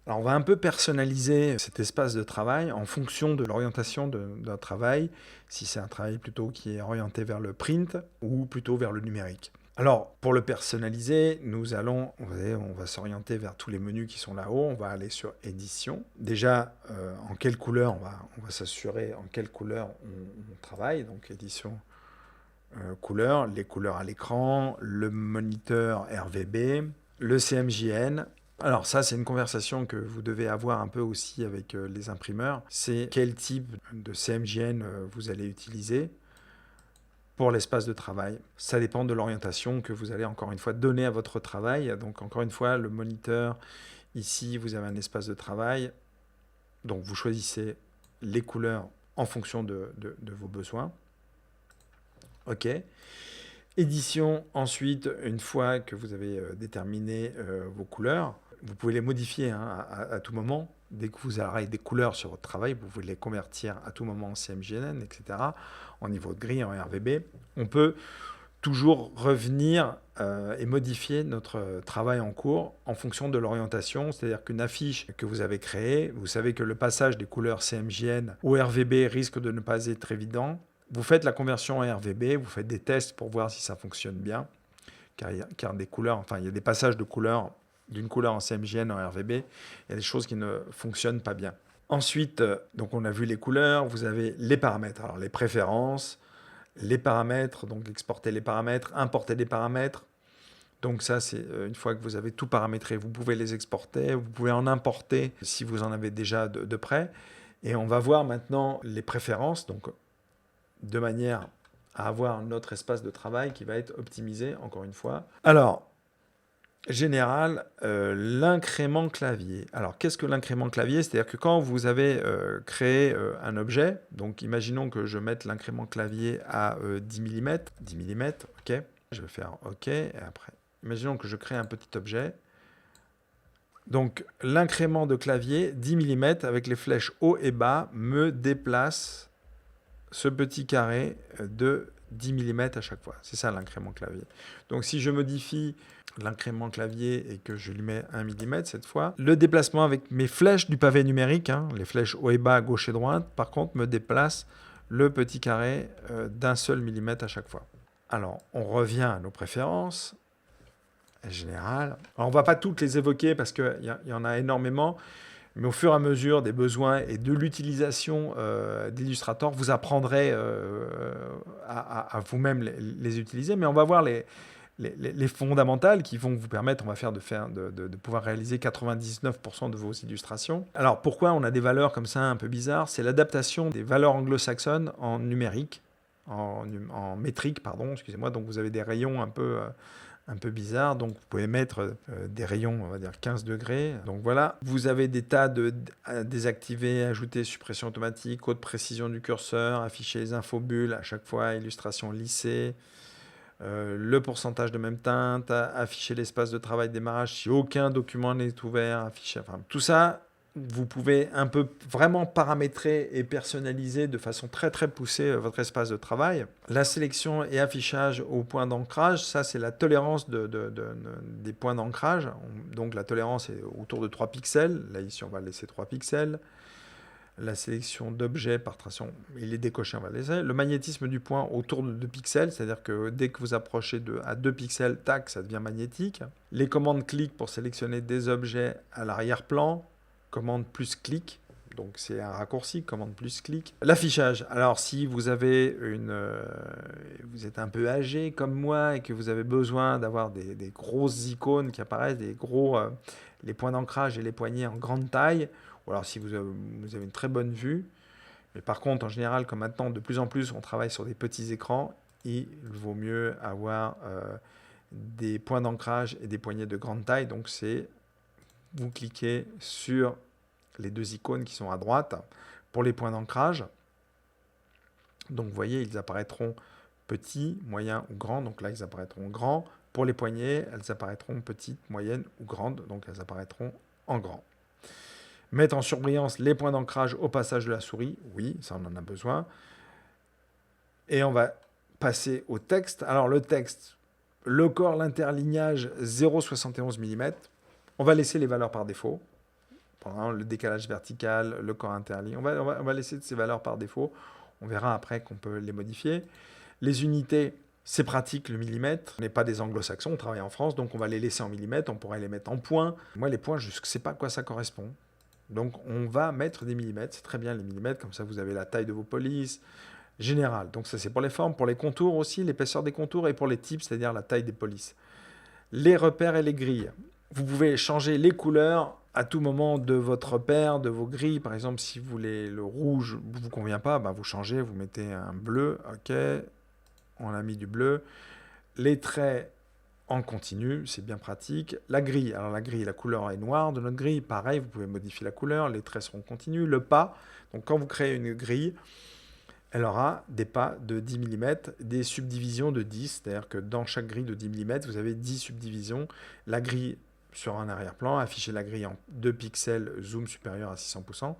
Alors, on va un peu personnaliser cet espace de travail en fonction de l'orientation d'un travail, si c'est un travail plutôt qui est orienté vers le print ou plutôt vers le numérique. Alors, pour le personnaliser, on va s'orienter vers tous les menus qui sont là-haut. On va aller sur édition. Déjà, en quelle couleur, on va s'assurer en quelle couleur on travaille. Donc, édition, couleurs, les couleurs à l'écran, le moniteur RVB, le CMJN. Alors ça, c'est une conversation que vous devez avoir un peu aussi avec les imprimeurs. C'est quel type de CMJN vous allez utiliser pour l'espace de travail. Ça dépend de l'orientation que vous allez encore une fois donner à votre travail. Donc encore une fois, le moniteur, ici, vous avez un espace de travail. Donc vous choisissez les couleurs en fonction de vos besoins. OK. Édition, ensuite, une fois que vous avez déterminé vos couleurs, vous pouvez les modifier à tout moment. Dès que vous aurez des couleurs sur votre travail, vous pouvez les convertir à tout moment en CMJN, etc. En niveau de grille, en RVB. On peut toujours revenir et modifier notre travail en cours en fonction de l'orientation. C'est-à-dire qu'une affiche que vous avez créée, vous savez que le passage des couleurs CMJN au RVB risque de ne pas être évident. Vous faites la conversion en RVB, vous faites des tests pour voir si ça fonctionne bien, car il y a des couleurs, enfin il y a des passages de couleurs, d'une couleur en CMJN en RVB, il y a des choses qui ne fonctionnent pas bien. Ensuite, donc on a vu les couleurs, vous avez les paramètres, alors les préférences, les paramètres, donc exporter les paramètres, importer les paramètres. Donc ça, c'est une fois que vous avez tout paramétré, vous pouvez les exporter, vous pouvez en importer si vous en avez déjà de près. Et on va voir maintenant les préférences, donc de manière à avoir notre espace de travail qui va être optimisé, encore une fois. Alors, général, l'incrément clavier. Alors, qu'est-ce que l'incrément clavier? C'est-à-dire que quand vous avez créé un objet, donc imaginons que je mette l'incrément clavier à 10 mm, 10 mm, ok. Je vais faire ok, et après, imaginons que je crée un petit objet. Donc, l'incrément de clavier, 10 mm, avec les flèches haut et bas, me déplace ce petit carré de 10 mm à chaque fois. C'est ça l'incrément clavier. Donc si je modifie l'incrément clavier et que je lui mets 1 mm cette fois, le déplacement avec mes flèches du pavé numérique, les flèches haut et bas, gauche et droite, par contre me déplace le petit carré d'un seul millimètre à chaque fois. Alors on revient à nos préférences générales. Alors on ne va pas toutes les évoquer parce qu'il y en a énormément. Mais au fur et à mesure des besoins et de l'utilisation d'Illustrator, vous apprendrez à vous-même les utiliser. Mais on va voir les fondamentales qui vont vous permettre, de pouvoir réaliser 99% de vos illustrations. Alors pourquoi on a des valeurs comme ça un peu bizarres? C'est l'adaptation des valeurs anglo-saxonnes en numérique, en métrique, pardon, excusez-moi. Donc vous avez des rayons un peu bizarre, donc vous pouvez mettre des rayons, on va dire 15 degrés. Donc voilà, vous avez des tas de désactiver, ajouter, suppression automatique, haute précision du curseur, afficher les infobulles à chaque fois, illustration lissée, le pourcentage de même teinte, afficher l'espace de travail démarrage si aucun document n'est ouvert, afficher, enfin tout ça. Vous pouvez un peu vraiment paramétrer et personnaliser de façon très très poussée votre espace de travail. La sélection et affichage au point d'ancrage, ça c'est la tolérance des points d'ancrage. Donc la tolérance est autour de 3 pixels. Là ici on va laisser 3 pixels. La sélection d'objets par traçon, il est décoché, on va laisser. Le magnétisme du point autour de 2 pixels, c'est-à-dire que dès que vous approchez à 2 pixels, tac, ça devient magnétique. Les commandes clic pour sélectionner des objets à l'arrière-plan. Commande plus clic, donc c'est un raccourci, commande plus clic. L'affichage, alors si vous avez vous êtes un peu âgé comme moi et que vous avez besoin d'avoir des grosses icônes qui apparaissent, les points d'ancrage et les poignées en grande taille, ou alors si vous avez une très bonne vue, mais par contre en général comme maintenant de plus en plus on travaille sur des petits écrans, il vaut mieux avoir des points d'ancrage et des poignées de grande taille, donc c'est vous cliquez sur les deux icônes qui sont à droite pour les points d'ancrage. Donc vous voyez, ils apparaîtront petits, moyens ou grands. Donc là, ils apparaîtront grands. Pour les poignées, elles apparaîtront petites, moyennes ou grandes. Donc elles apparaîtront en grand. Mettre en surbrillance les points d'ancrage au passage de la souris. Oui, ça on en a besoin. Et on va passer au texte. Alors le texte, le corps, l'interlignage 0,71 mm. On va laisser les valeurs par défaut. Par exemple, le décalage vertical, le corps interlié. On va laisser ces valeurs par défaut. On verra après qu'on peut les modifier. Les unités, c'est pratique le millimètre. On n'est pas des anglo-saxons, on travaille en France, donc on va les laisser en millimètres. On pourrait les mettre en points. Moi, les points, je ne sais pas à quoi ça correspond. Donc on va mettre des millimètres. C'est très bien les millimètres, comme ça vous avez la taille de vos polices. Général. Donc ça c'est pour les formes, pour les contours aussi, l'épaisseur des contours et pour les types, c'est-à-dire la taille des polices. Les repères et les grilles. Vous pouvez changer les couleurs à tout moment de votre repère, de vos grilles. Par exemple, si vous voulez le rouge ne vous convient pas, ben vous changez, vous mettez un bleu. Ok, on a mis du bleu. Les traits en continu, c'est bien pratique. La grille, alors la grille, la couleur est noire de notre grille. Pareil, vous pouvez modifier la couleur. Les traits seront continus. Le pas, donc quand vous créez une grille, elle aura des pas de 10 mm, des subdivisions de 10, c'est-à-dire que dans chaque grille de 10 mm, vous avez 10 subdivisions. La grille sur un arrière-plan, afficher la grille en 2 pixels, zoom supérieur à 600%.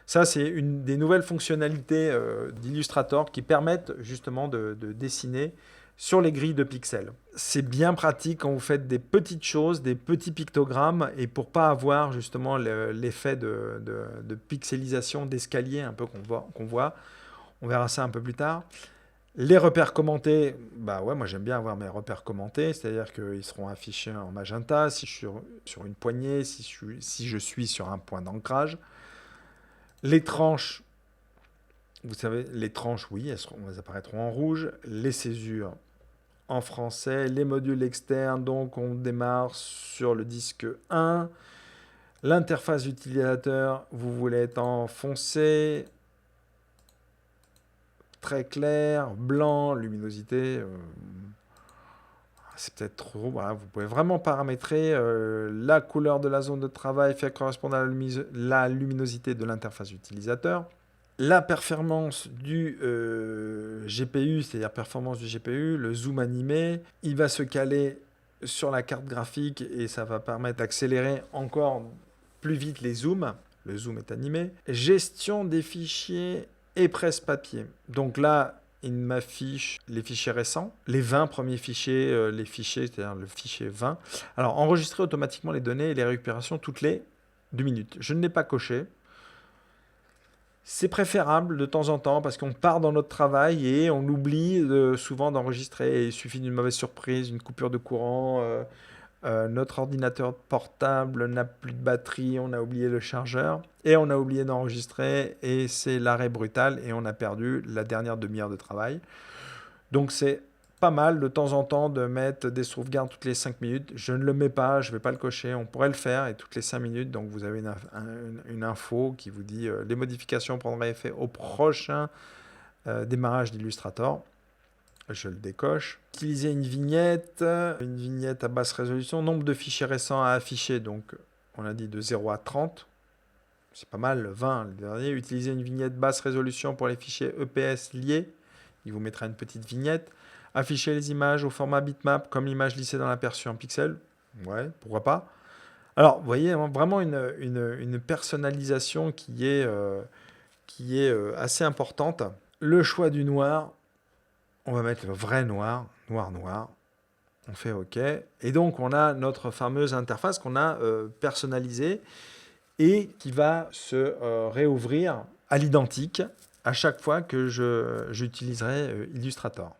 Ça, c'est une des nouvelles fonctionnalités d'Illustrator qui permettent justement de dessiner sur les grilles de pixels. C'est bien pratique quand vous faites des petites choses, des petits pictogrammes, et pour pas avoir justement l'effet de pixelisation d'escalier un peu qu'on voit. On verra ça un peu plus tard. Les repères commentés, bah ouais, moi j'aime bien avoir mes repères commentés, c'est-à-dire qu'ils seront affichés en magenta si je suis sur une poignée, si je suis sur un point d'ancrage. Les tranches, vous savez, les tranches, oui, elles apparaîtront en rouge. Les césures en français. Les modules externes, donc on démarre sur le disque 1. L'interface utilisateur, vous voulez être en foncé, très clair, blanc, luminosité, c'est peut-être trop. Voilà, vous pouvez vraiment paramétrer la couleur de la zone de travail, faire correspondre à la luminosité de l'interface utilisateur. La performance du GPU, c'est-à-dire performance du GPU, le zoom animé, il va se caler sur la carte graphique et ça va permettre d'accélérer encore plus vite les zooms. Le zoom est animé. Gestion des fichiers et presse-papier. Donc là, il m'affiche les fichiers récents, les 20 premiers fichiers, c'est-à-dire le fichier 20. Alors, enregistrer automatiquement les données et les récupérations toutes les 2 minutes. Je ne l'ai pas coché. C'est préférable de temps en temps parce qu'on part dans notre travail et on oublie souvent d'enregistrer. Il suffit d'une mauvaise surprise, une coupure de courant, notre ordinateur portable n'a plus de batterie, on a oublié le chargeur et on a oublié d'enregistrer et c'est l'arrêt brutal et on a perdu la dernière demi-heure de travail. Donc c'est pas mal de temps en temps de mettre des sauvegardes toutes les 5 minutes. Je ne le mets pas, je ne vais pas le cocher, on pourrait le faire et toutes les 5 minutes. Donc vous avez une info qui vous dit les modifications prendraient effet au prochain démarrage d'Illustrator. Je le décoche. Utiliser une vignette à basse résolution. Nombre de fichiers récents à afficher. Donc, on a dit de 0 à 30. C'est pas mal, 20 le dernier. Utiliser une vignette basse résolution pour les fichiers EPS liés. Il vous mettra une petite vignette. Afficher les images au format bitmap comme l'image lissée dans l'aperçu en pixels. Ouais, pourquoi pas. Alors, vous voyez, vraiment une personnalisation qui est assez importante. Le choix du noir. On va mettre le vrai noir, noir. On fait OK. Et donc, on a notre fameuse interface qu'on a personnalisée et qui va se réouvrir à l'identique à chaque fois que j'utiliserai Illustrator.